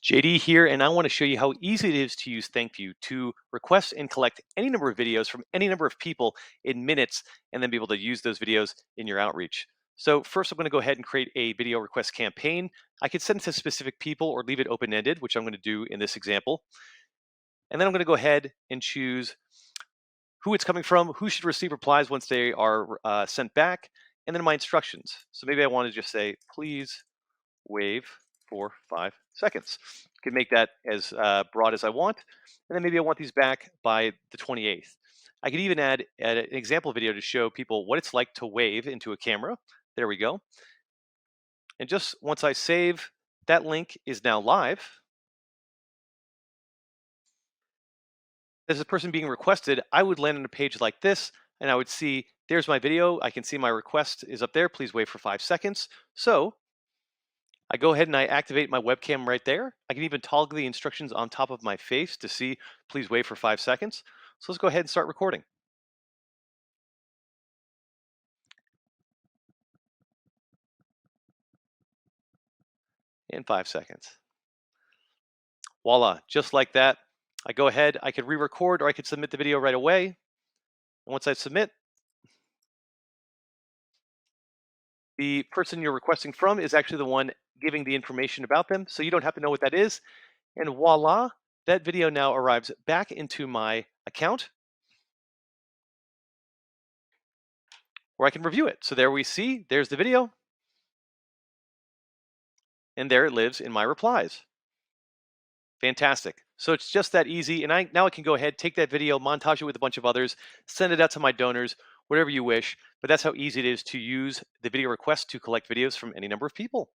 JD here, and I want to show you how easy it is to use ThankView to request and collect any number of videos from any number of people in minutes, and then be able to use those videos in your outreach. So first, I'm going to go ahead and create a video request campaign. I could send it to specific people or leave it open-ended, which I'm going to do in this example. And then I'm going to go ahead and choose who it's coming from, who should receive replies once they are sent back, and then my instructions. So maybe I want to just say, please wave for 5 seconds. I can make that as broad as I want. And then maybe I want these back by the 28th. I could even add an example video to show people what it's like to wave into a camera. There we go. And just once I save, that link is now live. As a person being requested, I would land on a page like this, and I would see, there's my video. I can see my request is up there. Please wait for 5 seconds. So I go ahead and I activate my webcam right there. I can even toggle the instructions on top of my face to see, please wait for 5 seconds. So let's go ahead and start recording. In 5 seconds. Voila, just like that. I go ahead, I could re-record, or I could submit the video right away. And once I submit, the person you're requesting from is actually the one giving the information about them, so you don't have to know what that is. And voila, that video now arrives back into my account where I can review it. So there we see, there's the video, and there it lives in my replies. Fantastic. So it's just that easy. And now I can go ahead, take that video, montage it with a bunch of others, send it out to my donors, whatever you wish. But that's how easy it is to use the video request to collect videos from any number of people.